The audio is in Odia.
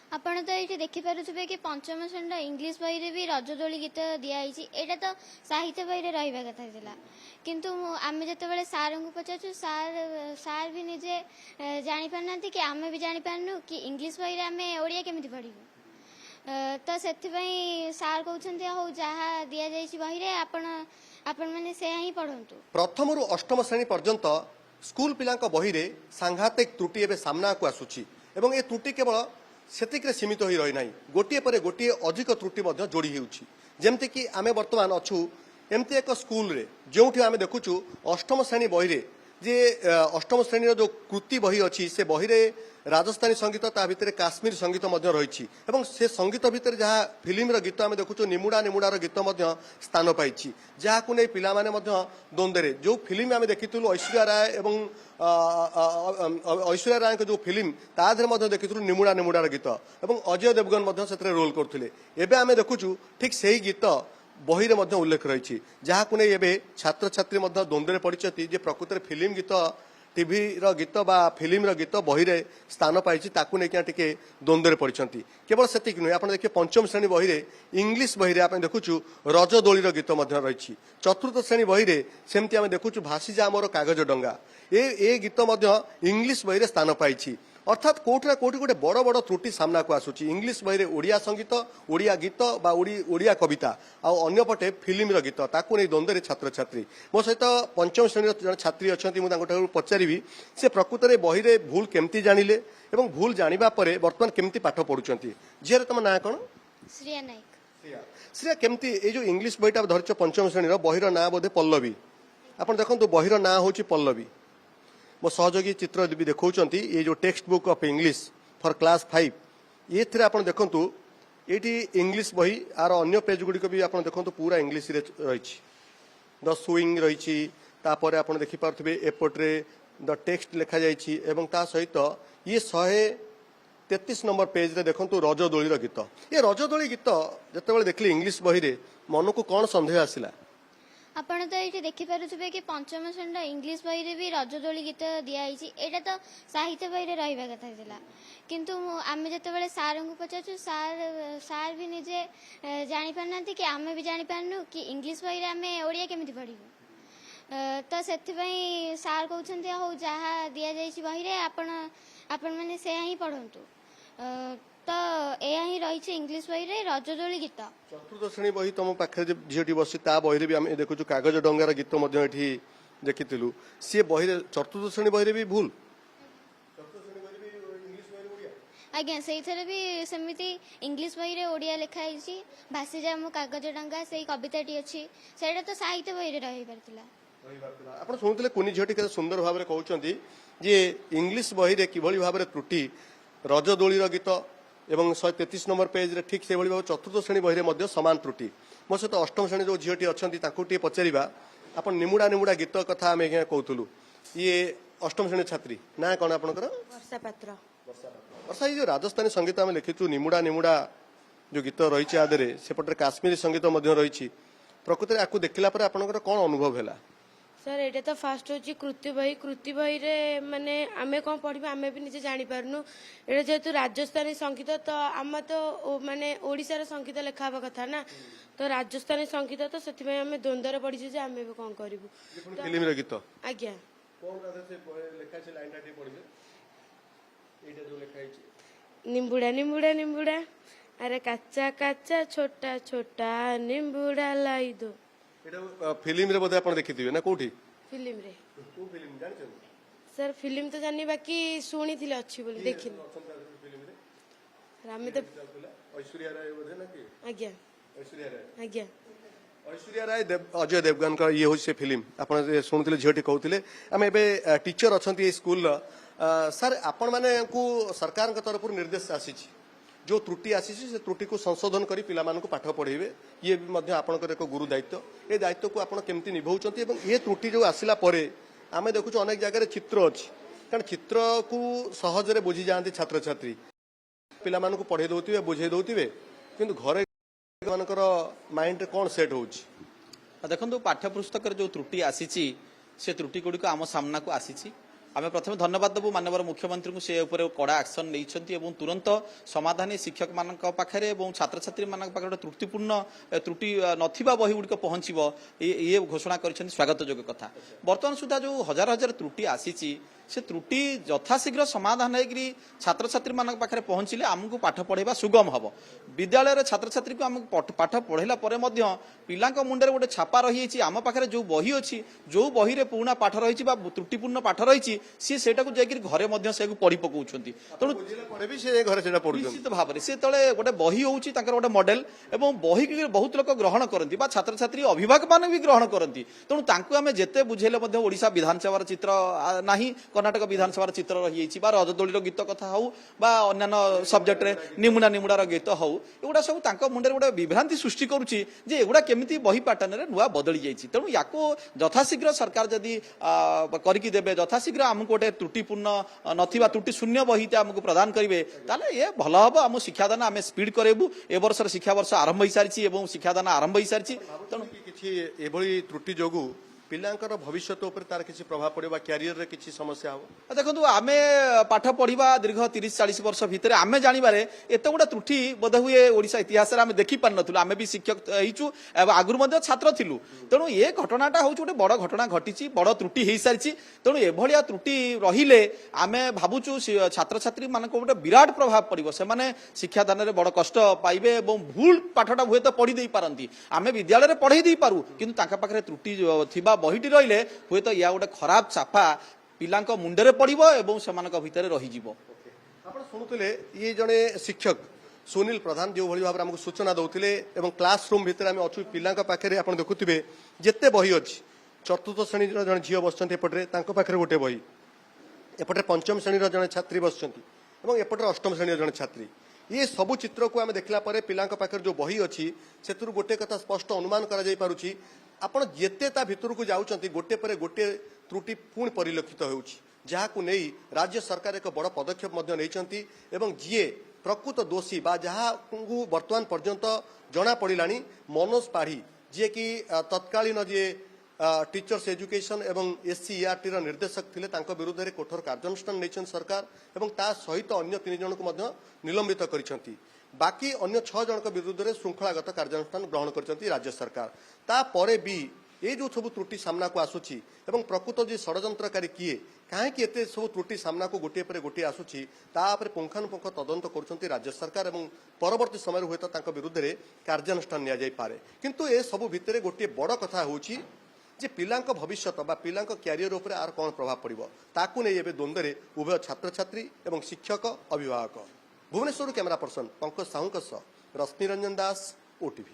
ଆପଣ ତ ଏଇଠି ଦେଖିପାରୁଥିବେ କି ପଞ୍ଚମ ଶ୍ରେଣୀର ଇଂଲିଶ ବହିରେ ବି ରଜଦୋଳି ଗୀତ ଦିଆହେଇଛି। ଏଇଟା ତ ସାହିତ୍ୟ ବହିରେ ରହିବା କଥା ଥିଲା, କିନ୍ତୁ ଆମେ ଯେତେବେଳେ ସାର୍ଙ୍କୁ ପଚାରୁଛୁ ସାର୍ ବି ନିଜେ ଜାଣିପାରୁନାହାନ୍ତି କି ଆମେ ବି ଜାଣିପାରୁନୁ କି ଇଂଲିଶ ବହିରେ ଆମେ ଓଡ଼ିଆ କେମିତି ପଢ଼ିବୁ। ତ ସେଥିପାଇଁ ସାର୍ କହୁଛନ୍ତି ହଉ ଯାହା ଦିଆଯାଇଛି ବହିରେ ଆପଣମାନେ ସେୟା ହିଁ ପଢ଼ନ୍ତୁ। ପ୍ରଥମରୁ ଅଷ୍ଟମ ଶ୍ରେଣୀ ପର୍ଯ୍ୟନ୍ତ ସ୍କୁଲ ପିଲାଙ୍କ ବହିରେ ସାଂଘାତିକ ତ୍ରୁଟି ଏବେ ସାମ୍ନାକୁ ଆସୁଛି ଏବଂ ଏ ତ୍ରୁଟି କେବଳ ସେତିକିରେ ସୀମିତ ହୋଇ ରହିନାହିଁ, ଗୋଟିଏ ପରେ ଗୋଟିଏ ଅଧିକ ତ୍ରୁଟି ମଧ୍ୟ ଯୋଡ଼ି ହେଉଛି। ଯେମିତିକି ଆମେ ବର୍ତ୍ତମାନ ଅଛୁ ଏମିତି ଏକ ସ୍କୁଲରେ ଯେଉଁଠି ଆମେ ଦେଖୁଛୁ ଅଷ୍ଟମ ଶ୍ରେଣୀ ବହିରେ ଯେ ଅଷ୍ଟମ ଶ୍ରେଣୀର ଯେଉଁ କୃତି ବହି ଅଛି ସେ ବହିରେ ରାଜସ୍ଥାନୀ ସଙ୍ଗୀତ ତା ଭିତରେ କାଶ୍ମୀର ସଙ୍ଗୀତ ମଧ୍ୟ ରହିଛି ଏବଂ ସେ ସଙ୍ଗୀତ ଭିତରେ ଯାହା ଫିଲ୍ମର ଗୀତ ଆମେ ଦେଖୁଛୁ ନିମୁଡ଼ା ନିମୁଡ଼ାର ଗୀତ ମଧ୍ୟ ସ୍ଥାନ ପାଇଛି, ଯାହାକୁ ନେଇ ପିଲାମାନେ ମଧ୍ୟ ଦ୍ୱନ୍ଦ୍ୱରେ ଯେଉଁ ଫିଲ୍ମ ଆମେ ଦେଖିଥିଲୁ ଐଶ୍ୱର୍ଯ୍ୟା ରାୟ ଏବଂ ଐଶ୍ୱର୍ଯ୍ୟା ରାୟଙ୍କ ଯେଉଁ ଫିଲ୍ମ ତା ଦେହରେ ମଧ୍ୟ ଦେଖିଥିଲୁ ନିମୁଡ଼ା ନିମୁଡ଼ାର ଗୀତ ଏବଂ ଅଜୟ ଦେବଗନ ମଧ୍ୟ ସେଥିରେ ରୋଲ୍ କରୁଥିଲେ। ଏବେ ଆମେ ଦେଖୁଛୁ ଠିକ୍ ସେହି ଗୀତ ବହିରେ ମଧ୍ୟ ଉଲ୍ଲେଖ ରହିଛି, ଯାହାକୁ ନେଇ ଏବେ ଛାତ୍ରଛାତ୍ରୀ ମଧ୍ୟ ଦ୍ୱନ୍ଦ୍ୱରେ ପଡ଼ିଛନ୍ତି ଯେ ପ୍ରକୃତରେ ଫିଲ୍ମ ଗୀତ ଟିଭିର ଗୀତ ବା ଫିଲ୍ମର ଗୀତ ବହିରେ ସ୍ଥାନ ପାଇଛି ତାକୁ ନେଇକି ଟିକେ ଦ୍ୱନ୍ଦ୍ୱରେ ପଡ଼ିଛନ୍ତି। କେବଳ ସେତିକି ନୁହେଁ, ଆପଣ ଦେଖିବେ ପଞ୍ଚମ ଶ୍ରେଣୀ ବହିରେ ଇଂଲିଶ ବହିରେ ଆମେ ଦେଖୁଛୁ ରଜଦୋଳିର ଗୀତ ମଧ୍ୟ ରହିଛି। ଚତୁର୍ଥ ଶ୍ରେଣୀ ବହିରେ ସେମିତି ଆମେ ଦେଖୁଛୁ ଭାସିଯା ଆମର କାଗଜ ଡଙ୍ଗା, ଏ ଗୀତ ମଧ୍ୟ ଇଂଲିଶ ବହିରେ ସ୍ଥାନ ପାଇଛି। ଅର୍ଥାତ୍ କୋଉଠି ନା କୋଉଠି ଗୋଟେ ବଡ଼ ବଡ଼ ତ୍ରୁଟି ସାମ୍ନାକୁ ଆସୁଛି। ଇଂଲିଶ ବହିରେ ଓଡ଼ିଆ ସଙ୍ଗୀତ, ଓଡ଼ିଆ ଗୀତ ବା ଓଡ଼ିଆ କବିତା ଆଉ ଅନ୍ୟପଟେ ଫିଲ୍ମର ଗୀତ ତାକୁ ନେଇ ଦ୍ୱନ୍ଦ୍ୱରେ ଛାତ୍ରଛାତ୍ରୀ। ମୋ ସହିତ ପଞ୍ଚମ ଶ୍ରେଣୀର ଜଣେ ଛାତ୍ରୀ ଅଛନ୍ତି, ମୁଁ ତାଙ୍କଠାରୁ ପଚାରିବି ସେ ପ୍ରକୃତରେ ବହିରେ ଭୁଲ କେମିତି ଜାଣିଲେ ଏବଂ ଭୁଲ ଜାଣିବା ପରେ ବର୍ତ୍ତମାନ କେମିତି ପାଠ ପଢୁଛନ୍ତି। ଝିଅର ତମ ନାଁ କ'ଣ? ଶ୍ରିୟା ନାୟକ। ଶ୍ରିୟା, କେମିତି ଏଇ ଯେଉଁ ଇଂଲିଶ ବହିଟା ଧରିଛ ପଞ୍ଚମ ଶ୍ରେଣୀର ବହିର ନାଁ ବୋଧେ ପଲ୍ଲବୀ। ଆପଣ ଦେଖନ୍ତୁ ବହିର ନାଁ ହେଉଛି ପଲ୍ଲବୀ। ମୋ ସହଯୋଗୀ ଚିତ୍ର ବି ଦେଖାଉଛନ୍ତି ଏ ଯେଉଁ text book of English for class 5 ଏଥିରେ ଆପଣ ଦେଖନ୍ତୁ ଏଇଠି ଇଂଲିଶ ବହି ଆର ଅନ୍ୟ ପେଜ୍ ଗୁଡ଼ିକ ବି ଆପଣ ଦେଖନ୍ତୁ ପୁରା ଇଂଲିଶରେ ରହିଛି। ଦ ସୁଇଂ ରହିଛି, ତାପରେ ଆପଣ ଦେଖିପାରୁଥିବେ ଏପଟରେ ଦ ଟେକ୍ସଟ ଲେଖାଯାଇଛି ଏବଂ ତା ସହିତ ଇଏ 133 ନମ୍ବର ପେଜ୍ରେ ଦେଖନ୍ତୁ ରଜଦୋଳିର ଗୀତ। ଏ ରଜଦୋଳି ଗୀତ ଯେତେବେଳେ ଦେଖିଲି ଇଂଲିଶ ବହିରେ ମନକୁ କ'ଣ ସନ୍ଦେହ ଆସିଲା? ଆପଣ ତ ଏଇଠି ଦେଖିପାରୁଥିବେ କି ପଞ୍ଚମ ଶ୍ରେଣୀର ଇଂଲିଶ ବହିରେ ବି ରଜଦୋଳି ଗୀତ ଦିଆହେଇଛି। ଏଇଟା ତ ସାହିତ୍ୟ ବହିରେ ରହିବା କଥା ଥିଲା, କିନ୍ତୁ ଆମେ ଯେତେବେଳେ ସାର୍ଙ୍କୁ ପଚାରୁଛୁ ସାର୍ ବି ନିଜେ ଜାଣିପାରୁନାହାନ୍ତି କି ଆମେ ବି ଜାଣିପାରୁନୁ କି ଇଂଲିଶ ବହିରେ ଆମେ ଓଡ଼ିଆ କେମିତି ପଢ଼ିବୁ। ତ ସେଥିପାଇଁ ସାର୍ କହୁଛନ୍ତି ହଉ ଯାହା ଦିଆଯାଇଛି ବହିରେ ଆପଣମାନେ ସେୟା ହିଁ ପଢ଼ନ୍ତୁ। ତ ଏହା ହିଁ ରହିଛି ଇଂଲିଶ ବହିରେ ରଜଦୋଳି ଗୀତ। ଚତୁର୍ଥ ଶ୍ରେଣୀ ବହି ତମ ପାଖରେ ଯେ ଝିଅଟି ବସି ତା ବହିରେ ବି ଆମେ ଦେଖୁଛୁ କାଗଜ ଡଙ୍ଗାର ଗୀତ ମଧ୍ୟ ଏଠି ଦେଖିଥିଲୁ। ସିଏ ବହିରେ ଚତୁର୍ଥ ଶ୍ରେଣୀ ବହିରେ ବି ଭୁଲ। ଆଜ୍ଞା, ସେଇଥିରେ ବି ସେମିତି ଇଂଲିଶ ବହିରେ ଓଡ଼ିଆ ଲେଖା ହେଇଛି। ଭାସିଯା ମୋ କାଗଜ ଡଙ୍ଗା ସେଇ କବିତାଟି ଅଛି, ସେଇଟା ତ ସାହିତ୍ୟ ବହିରେ ରହିପାରିଥିଲା। ଆପଣ ଶୁଣୁଥିଲେ କୁନି ଝିଅଟି କେତେ ସୁନ୍ଦର ଭାବରେ କହୁଛନ୍ତି ଯେ ଇଂଲିଶ ବହିରେ କିଭଳି ଭାବରେ ତ୍ରୁଟି, ରଜଦୋଳିର ଗୀତ ଏବଂ 133 ନମ୍ବର ପେଜ୍ରେ ଠିକ୍ ସେଭଳି ଭାବେ ଚତୁର୍ଥ ଶ୍ରେଣୀ ବହିରେ ମଧ୍ୟ ସମାନ ତ୍ରୁଟି। ମୋ ସହିତ ଅଷ୍ଟମ ଶ୍ରେଣୀ ଯେଉଁ ଝିଅଟି ଅଛନ୍ତି ତାଙ୍କୁ ଟିକେ ପଚାରିବା। ଆପଣ ନିମୁଡ଼ା ନିମୁଡ଼ା ଗୀତ କଥା ଆମେ କହୁଥିଲୁ, ଇଏ ଅଷ୍ଟମ ଶ୍ରେଣୀ ଛାତ୍ରୀ, ନାଁ କ'ଣ ଆପଣଙ୍କର? ବର୍ଷା ପାତ୍ର। ବର୍ଷା, ଏଇ ଯେଉଁ ରାଜସ୍ଥାନୀ ସଙ୍ଗୀତ ଆମେ ଲେଖିଛୁ ନିମୁଡ଼ା ନିମୁଡ଼ା ଯେଉଁ ଗୀତ ରହିଛି ଆ ଦେହରେ ସେପଟରେ କାଶ୍ମୀରୀ ସଙ୍ଗୀତ ମଧ୍ୟ ରହିଛି, ପ୍ରକୃତରେ ଆକୁ ଦେଖିଲା ପରେ ଆପଣଙ୍କର କ'ଣ ଅନୁଭବ ହେଲା? ସାର୍ ଏଇଟା ତ ଫାଷ୍ଟ ହେଉଛି କୃତି ବହିରେ ମାନେ ଆମେ କ'ଣ ପଢ଼ିବା ଆମେ ବି ନିଜେ ଜାଣିପାରୁନୁ। ଏଇଟା ଯେହେତୁ ରାଜସ୍ଥାନୀ ସଙ୍ଗୀତ ତ ଆମେ ତ ମାନେ ଓଡ଼ିଶାର ସଙ୍ଗୀତ ଲେଖା ହେବା କଥା ନା, ତ ରାଜସ୍ଥାନୀ ସଙ୍ଗୀତ ତ ସେଥିପାଇଁ ଆମେ ଦ୍ୱନ୍ଦ୍ୱରେ ପଡ଼ିଛୁ ଯେ ଆମେ ଏବେ କ'ଣ କରିବୁ। ଫିଲ୍ମର ଗୀତ ଆଜ୍ଞା, ନିମ୍ବୁଡ଼ା ନିମ୍ବୁଡ଼ା ନିମ୍ବୁଡ଼ା ଆରେ କାଚା କାଚା ଛୋଟା ଛୋଟା ନିମ୍ବୁଡ଼ା लाई दो। ଫିଲ୍ମରେ ବୋଧେ ଆପଣ ଦେଖିଥିବେ ନା କୋଉଠି? ଫିଲ୍ମରେ। କୋଉ ଫିଲ୍ମ ଜାଣିଛନ୍ତି? ସାର୍ ଫିଲ୍ମ ତ ଜାଣିନି, ବାକି ଶୁଣିଥିଲେ ଅଛି ବୋଲି, ଦେଖିନି। ଆମେ ତ ଐଶ୍ୱର୍ଯ୍ୟା ରାୟ ବୋଧେ ନା କି? ଆଜ୍ଞା ଐଶ୍ୱର୍ଯ୍ୟା ରାୟ। ଆଜ୍ଞା ଐଶ୍ୱର୍ଯ୍ୟା ରାୟ ଅଜୟ ଦେବଗନଙ୍କ ଇଏ ହେଉଛି ସେ ଫିଲ୍ମ। ଆପଣ ଶୁଣୁଥିଲେ ଝିଅଟି କହୁଥିଲେ। ଆମେ ଏବେ ଟିଚର ଅଛନ୍ତି ଏଇ ସ୍କୁଲର। ସାର୍ ଆପଣମାନଙ୍କୁ ସରକାରଙ୍କ ତରଫରୁ ନିର୍ଦ୍ଦେଶ ଆସିଛି, ଯେଉଁ ତ୍ରୁଟି ଆସିଛି ସେ ତ୍ରୁଟିକୁ ସଂଶୋଧନ କରି ପିଲାମାନଙ୍କୁ ପାଠ ପଢ଼େଇବେ, ଇଏ ବି ମଧ୍ୟ ଆପଣଙ୍କର ଏକ ଗୁରୁ ଦାୟିତ୍ୱ। ଏ ଦାୟିତ୍ୱକୁ ଆପଣ କେମିତି ନିଭାଉଛନ୍ତି ଏବଂ ଏ ତ୍ରୁଟି ଯେଉଁ ଆସିଲା ପରେ ଆମେ ଦେଖୁଛୁ ଅନେକ ଜାଗାରେ ଚିତ୍ର ଅଛି, କାରଣ ଚିତ୍ରକୁ ସହଜରେ ବୁଝିଯାଆନ୍ତି ଛାତ୍ରଛାତ୍ରୀ, ପିଲାମାନଙ୍କୁ ପଢ଼େଇ ଦେଉଥିବେ ବୁଝେଇ ଦେଉଥିବେ, କିନ୍ତୁ ଘରେ ମାନଙ୍କର ମାଇଣ୍ଡରେ କ'ଣ ସେଟ୍ ହେଉଛି? ଦେଖନ୍ତୁ ପାଠ୍ୟପୁସ୍ତକରେ ଯେଉଁ ତ୍ରୁଟି ଆସିଛି ସେ ତ୍ରୁଟି ଗୁଡ଼ିକ ଆମ ସାମ୍ନାକୁ ଆସିଛି आम प्रथम धन्यवाद देवु माननीय मुख्यमंत्री को से ऊपर कड़ा एक्शन नहीं तुरंत समाधान शिक्षक मान पाखे छात्र छात्री मान पाखे त्रुटिपूर्ण त्रुटि नथिबा बही गुड़िक पहुंचब ये घोषणा कर स्वागत जोग्य कथा बर्तमान सुधा जो हजार हजार त्रुटि आसी से त्रुटि यथाशीघ्र समाधान होगी छात्र छात्री मान पाखे पहुंचले आमको पाठ पढ़ाइबा सुगम हम विद्यालय छात्र छात्री को आम पाठ पढ़ाइला पिला मुंडे गोटे छापा रही आम पाखे जो बही अच्छी जो बही रे पुराना पाठ रही त्रुटिपूर्ण पाठ रही सी से घरे से पढ़ी पकाउछन तेणु निश्चित भाव में से तले गोटे बही होची गोटे मॉडल एवं बही की बहुत लोग ग्रहण करती छात्र छात्री अभिभावक मान भी ग्रहण करती तेणु आम जिते बुझेले ओडिशा विधानसभा चित्र नाही कर्णाटक विधानसभा चित्र रही रजदोली गीत कथा हो अन्य सब्जेक्ट रे निमुडा निमुडार गीत हो एगुड़ा सब मुंडे गोटे विभ्रांति सृष्टि करुच्ची जे एगुड़ा केमिति बही पैटर्न रे नुआ बदली जाइए तेणु या यथाशीघ्र सरकार जदि करके देवे यथाशीघ्र आमको गोटे त्रुटिपूर्ण नथिबा त्रुटि शून्य बही आमको प्रदान करेंगे ताले ये भल हम आम शिक्षादान आम स्पीड करेबू ए वर्षर शिक्षा वर्ष आरंभ हो सारी शिक्षादान आरंभ हो सारी तेणु किछि एभली त्रुटि जोगु पिलांकर भविष्यत उपर तार किछि प्रभाव पड़िबा कैरियर रे किछि समस्या हो देखो आम पाठ पढ़ा दीर्घ 30-40 वर्ष भितर आम जानवे एत गुड़ा त्रुटि बोध हुए ओडिशा इतिहास आम देखी पार नु आम भी शिक्षक होइचु आगुरी छात्र थिलु तेणु ये घटनाटा हूँ गोटे बड़ घटना घटी बड़ त्रुटि हो सारी तेणु एभलिया त्रुटि रहिले आम भावुचु छात्र छात्री मान गोटे विराट प्रभाव पड़ो से शिक्षादान में बड़ कष्ट पाइबे भूल पाठटा हुए तो पढ़ी दे पारती आम विद्यालय में पढ़े दे पारू किंतु तांका पाखरे त्रुटि थिबा बहीटी रहिले हुए तो या गोटे खराब चापा पिलांक मुंडे पड़ो एवं से भितर रही आप शुणुले ये जड़े शिक्षक सुनील प्रधान जो भाई भाव आमको सूचना दौले क्लासरूम भितर आम अच्छु पिला पाखे आप देखुवे जिते बही अच्छी चतुर्थ श्रेणी जड़े झील बसते एपटे पाखे गोटे बही एपटे पंचम श्रेणी जड़े छात्री बसते एपटे अष्टम श्रेणी जड़े छात्री ये सबू चित्र को आम देखला पिला पाखे जो बही अच्छी से गोटे कथा स्पष्ट अनुमान कर आपण जेते ता भितर को जाउचंती गोटे पर गोटे त्रुटि पुणी परिलक्षित होउछि जहाकु नै राज्य सरकार एक बड़ पदक्षेप मध्य नैचंती एवं जीए प्रकृत दोषी बा जहा वर्तमान पर्यंत जना पड़िलानी मनोज पाढ़ी जे कि तत्कालीन जे टीचर्स एजुकेशन एवं SCERT रो निर्देशक थिले तांको विरुद्ध रे कठोर कार्यानुष्ठान नैचन सरकार एवं ता सहित अन्य 3 जन को मध्य निलंबित करिसंती बाकी अन्य 6 जन विरुद्ध में श्रृंखलागत कार्यानुष्ठान ग्रहण कर राज्य सरकार तापरे भी ये जो सब त्रुटि सामना को आसूची एवं प्रकृत जो षड्यंत्रकारी किए कहीं एत सब त्रुटि सामना को गोटे पर गोटे आसूची तापर पुंखानुपुंख तदंत कर राज्य सरकार एवं परवर्ती समय हुए तो विरुद्ध में कार्यानुष्ठान नि जाई पारे किंतु ए सब भितर गोटे बड़ कथा होची जे पिलांक भविष्यत बा पिलांक क्यारियर उपर आर कौन प्रभाव पड़ो ताकू नहीं एवं द्वंद्व में उभय छात्र छात्री एवं शिक्षक अभिभावक भुवनेश्वर कैमरा पर्सन पंकज साहू रश्मि रंजन दास OTV।